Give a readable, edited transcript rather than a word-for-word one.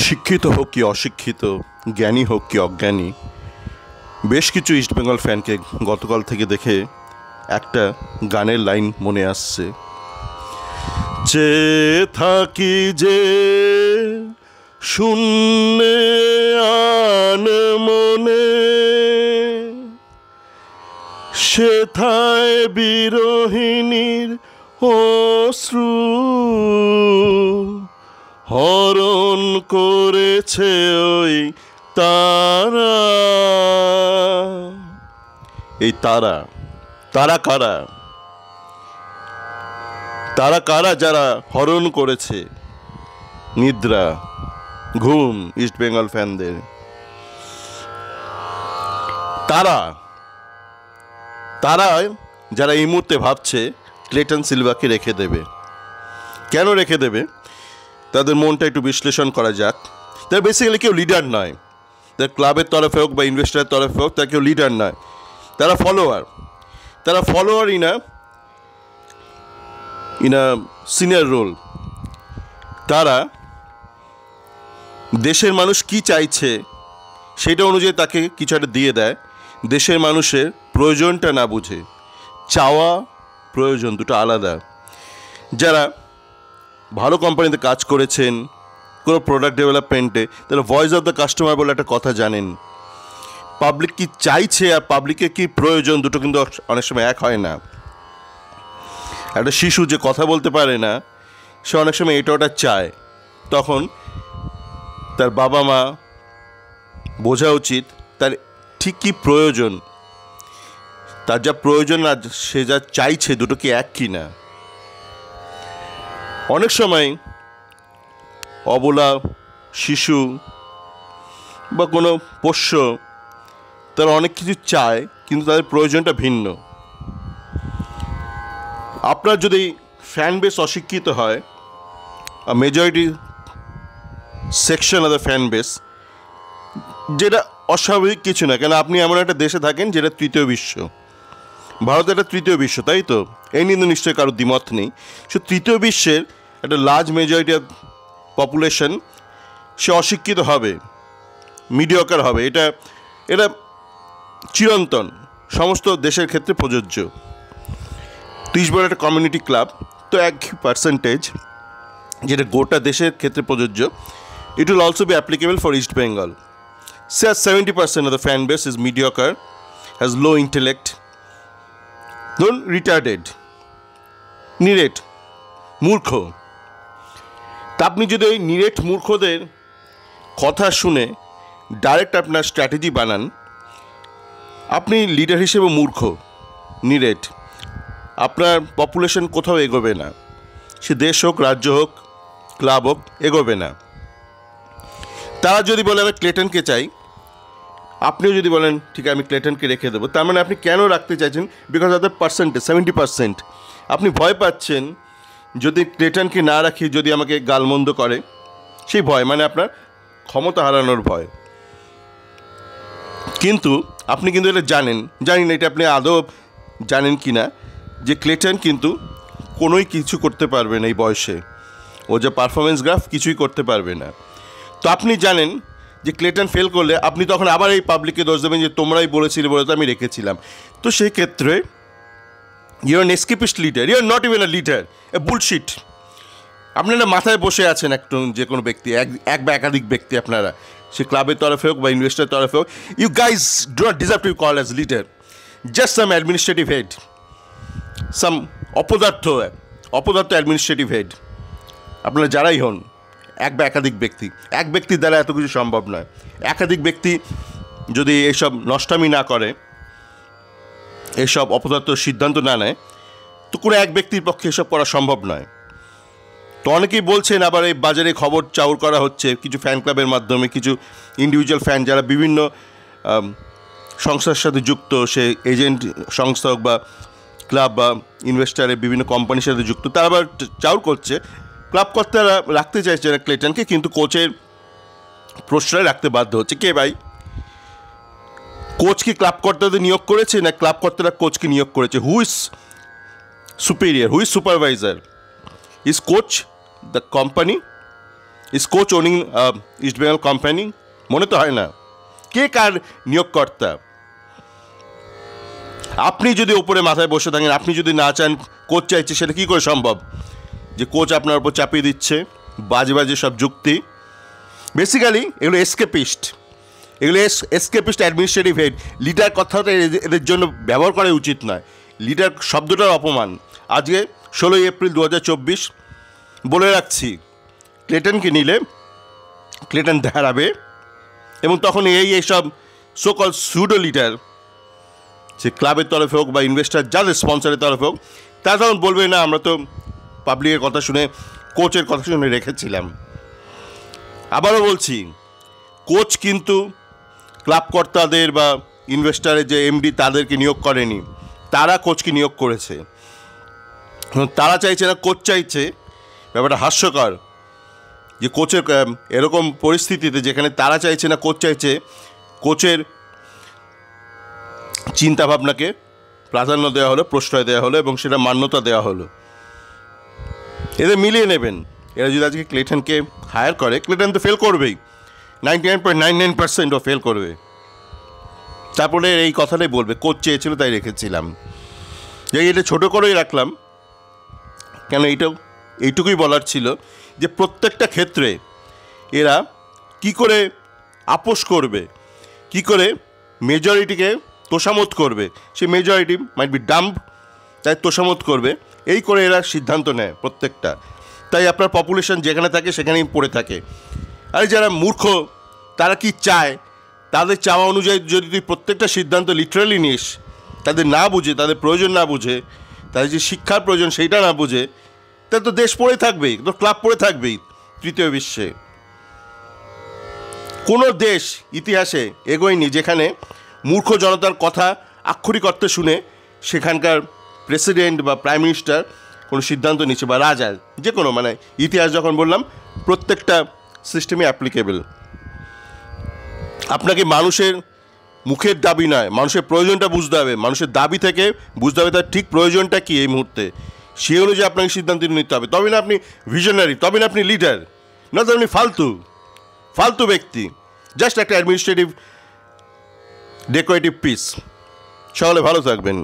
শিক্ষিত হোক কি অশিক্ষিত, জ্ঞানী হোক কি অজ্ঞানী, বেশ কিছু ইস্টবেঙ্গল ফ্যানকে গতকাল থেকে দেখে একটা গানের লাইন মনে আসছে। চেয়ে থাকি যে শূন্যে আনমনে, সেথায় বিরহিণীর অশ্রু হরণ করেছে ওই তারা। এই তারা তারা কারা? তারা কারা যারা হরণ করেছে নিদ্রা, ঘুম ইস্টবেঙ্গল ফ্যানদের? তারা তারা যারা এই মুহূর্তে ভাবছে ক্লেটন সিলভাকে রেখে দেবে। কেন রেখে দেবে? তাদের মনটা একটু বিশ্লেষণ করা যাক। তারা বেসিক্যালি কেউ লিডার নয়, তার ক্লাবের তরফে হোক বা ইনভেস্টারের তরফে হোক, তারা কেউ লিডার নয়, তারা follower in a senior role. তারা দেশের মানুষ কি চাইছে সেটা অনুযায়ী তাকে কিছু একটা দিয়ে দেয়। দেশের মানুষের প্রয়োজনটা না বুঝে, চাওয়া প্রয়োজন দুটো আলাদা। যারা ভালো কোম্পানিতে কাজ করেছেন কোনো প্রোডাক্ট ডেভেলপমেন্টে, তারা ভয়েস অফ দ্য কাস্টমার বলে একটা কথা জানেন। পাবলিক কি চাইছে আর পাবলিকের কি প্রয়োজন, দুটো কিন্তু অনেক সময় এক হয় না। একটা শিশু যে কথা বলতে পারে না, সে অনেক সময় এটা ওটা চায়। তখন তার বাবা মা বোঝা উচিত তার ঠিক কী প্রয়োজন, তার যা প্রয়োজন আর সে যা চাইছে দুটো কি এক কি না। অনেক সময় অবলা শিশু বা কোনো পোষ্য তারা অনেক কিছু চায়, কিন্তু তাদের প্রয়োজনটা ভিন্ন। আপনার যদি ফ্যান বেস অশিক্ষিত হয়, majority section of the fan base, যেটা অস্বাভাবিক কিছু না, কেন আপনি এমন একটা দেশে থাকেন যেটা তৃতীয় বিশ্ব। ভারত একটা তৃতীয় বিশ্ব, তাই তো? এই নিয়ে নিশ্চয়ই কারোর দ্বিমত নেই। সে তৃতীয় বিশ্বের একটা লার্জ মেজরিটি অফ পপুলেশন সে অশিক্ষিত হবে, মিডিয়কার হবে। এটা চিরন্তন, সমস্ত দেশের ক্ষেত্রে প্রযোজ্য। 30 বড় একটা কমিউনিটি ক্লাব, তো এক পার্সেন্টেজ যেটা গোটা দেশের ক্ষেত্রে প্রযোজ্য। It will also be applicable for east Bengal. Say 70% of the fan base is mediocre, has low intellect, ধরুন retarded, নিরেট, মূর্খ। তা আপনি যদি ওই নিরেট মূর্খদের কথা শুনে ডাইরেক্ট আপনার স্ট্র্যাটেজি বানান, আপনি লিডার হিসেবে মূর্খ, নিরেট, আপনার পপুলেশন কোথাও এগোবে না। সে দেশ হোক, রাজ্য হোক, ক্লাব হোক, এগোবে না। তারা যদি বলে আমি ক্লেটনকে চাই, আপনিও যদি বলেন ঠিক আছে আমি ক্লেটনকে রেখে দেবো, তার মানে আপনি কেন রাখতে চাইছেন? Because of the percentage 70%। আপনি ভয় পাচ্ছেন যদি ক্লেটনকে না রাখি যদি আমাকে গালমন্দ করে, সেই ভয়, মানে আপনার ক্ষমতা হারানোর ভয়। কিন্তু আপনি কিন্তু এটা জানি না এটা আপনি আদৌ জানেন কি না, যে ক্লেটন কিন্তু কোনোই কিছু করতে পারবে না এই বয়সে। ও যে পারফরমেন্স গ্রাফ কিছুই করতে পারবে না। তো আপনি জানেন যে ক্লেটন ফেল করলে আপনি তখন আবার এই পাবলিককে দোষ দেবেন যে তোমরাই বলেছিলে বলে তো আমি রেখেছিলাম। তো সেই ক্ষেত্রে you are an escapist leader, you are not even a leader, a bullshit. আপনারা মাথায় বসে আছেন একটু, যে কোনো ব্যক্তি, এক বা একাধিক ব্যক্তি, আপনারা সে ক্লাবের তরফে হোক বা ইনভেস্টারের তরফে হোক, you guys do not deserve to be called as leader, just some administrative head, some অপদার্থ অ্যাডমিনিস্ট্রেটিভ হেড। আপনারা যারাই হন, এক বা একাধিক ব্যক্তি, এক ব্যক্তির দ্বারা এত কিছু সম্ভব নয়। একাধিক ব্যক্তি যদি এইসব নষ্টামি না করে, এইসব অপদার্থ সিদ্ধান্ত না নেয়, তো কোনো এক ব্যক্তির পক্ষে এসব করা সম্ভব নয়। তো অনেকেই বলছেন আবার এই বাজারে খবর চাউর করা হচ্ছে কিছু ফ্যান ক্লাবের মাধ্যমে, কিছু ইন্ডিভিজুয়াল ফ্যান যারা বিভিন্ন সংস্থার সাথে যুক্ত, সে এজেন্ট সংস্থা হোক বা ক্লাব বা ইনভেস্টারের বিভিন্ন কোম্পানির সাথে যুক্ত, তারা আবার চাউর করছে। ক্লাব কর্তারা রাখতে চাইছে না ক্লেটনকে, কিন্তু কোচের প্রশ্রয় রাখতে বাধ্য হচ্ছে। কে ভাই? কোচ কি ক্লাব কর্তাদের নিয়োগ করেছে, না ক্লাব কর্তারা কোচকে নিয়োগ করেছে? Who is superior, who is supervisor? Is coach the company is coach owning east Bengal company? মনে তো হয় না। কে কার নিয়োগকর্তা? আপনি যদি ওপরে মাথায় বসে থাকেন, আপনি যদি না চান, কোচ চাইছে, সেটা কী করে সম্ভব যে কোচ আপনার উপর চাপিয়ে দিচ্ছে বাজে বাজে সব যুক্তি? বেসিক্যালি এগুলো এসকেপিস্ট, এগুলো এসকেপিস্ট অ্যাডমিনিস্ট্রেটিভ হেড। লিডার কথাটা এদের জন্য ব্যবহার করা উচিত নয়। লিডার শব্দটার অপমান। আজকে 16 এপ্রিল 2024, বলে রাখছি, ক্লেটনকে নিলে ক্লেটন দাঁড়াবে, এবং তখন এইসব সোকল সুডো লিডার, সে ক্লাবের তরফে হোক বা ইনভেস্টার যাদের স্পন্সরের তরফে হোক, তারা তখন বলবে না আমরা তো পাবলিকের কথা শুনে, কোচের কথা শুনে রেখেছিলাম। আবারও বলছি, কোচ কিন্তু ক্লাব কর্তাদের বা ইনভেস্টারের যে এমডি তাদেরকে নিয়োগ করেনি, তারা কোচকে নিয়োগ করেছে। তারা চাইছে না, কোচ চাইছে। ব্যাপারটা হাস্যকর যে কোচের এরকম পরিস্থিতিতে যেখানে তারা চাইছে না, কোচ চাইছে, কোচের চিন্তাভাবনাকে প্রাধান্য দেওয়া হলো, প্রশ্রয় দেওয়া হলো এবং সেটা মান্যতা দেওয়া হলো। এদের মিলিয়ে নেবেন। এরা যদি আজকে ক্লেটনকে হায়ার করে, ক্লেটন তো ফেল করবেই, 99.99% ফেল করবে। তারপরে এই কথাটাই বলবে কোচ চেয়েছিল তাই রেখেছিলাম। যে এটা ছোটো করেই রাখলাম কেন, এইটুকুই বলার ছিল যে প্রত্যেকটা ক্ষেত্রে এরা কি করে আপোষ করবে, কি করে মেজরিটিকে তোষামত করবে। সেই মেজরিটি মাইট বি ডাম্প, তাই তোষামত করবে, এই করে এরা সিদ্ধান্ত নেয় প্রত্যেকটা। তাই আপনার পপুলেশন যেখানে থাকে সেখানেই পড়ে থাকে। আর যারা মূর্খ, তারা কি চায়, তাদের চাওয়া অনুযায়ী যদি তুই প্রত্যেকটা সিদ্ধান্ত লিটারালি নিস, তাদের না বুঝে, তাদের প্রয়োজন না বুঝে, তাদের যে শিক্ষার প্রয়োজন সেইটা না বুঝে, তাহলে তো দেশ পড়ে থাকবেই, তো ক্লাব পড়ে থাকবেই তৃতীয় বিশ্বে। কোনো দেশ ইতিহাসে এগোয়নি যেখানে মূর্খ জনতার কথা আক্ষরিক অর্থে শুনে সেখানকার প্রেসিডেন্ট বা প্রাইম মিনিস্টার কোনো সিদ্ধান্ত নিচ্ছে, বা রাজার যে কোনো, মানে ইতিহাস যখন বললাম প্রত্যেকটা সিস্টেমই অ্যাপ্লিকেবল। আপনাকে মানুষের মুখের দাবি নয়, মানুষের প্রয়োজনটা বুঝতে হবে। মানুষের দাবি থেকে বুঝতে হবে তার ঠিক প্রয়োজনটা কী এই মুহূর্তে, সে অনুযায়ী আপনাকে সিদ্ধান্ত নিতে হবে। তবে না আপনি ভিশনারি, তবে না আপনি লিডার, না তো আপনি ফালতু ব্যক্তি, জাস্ট একটা অ্যাডমিনিস্ট্রেটিভ ডেকোরেটিভ পিস। সকলে ভালো থাকবেন।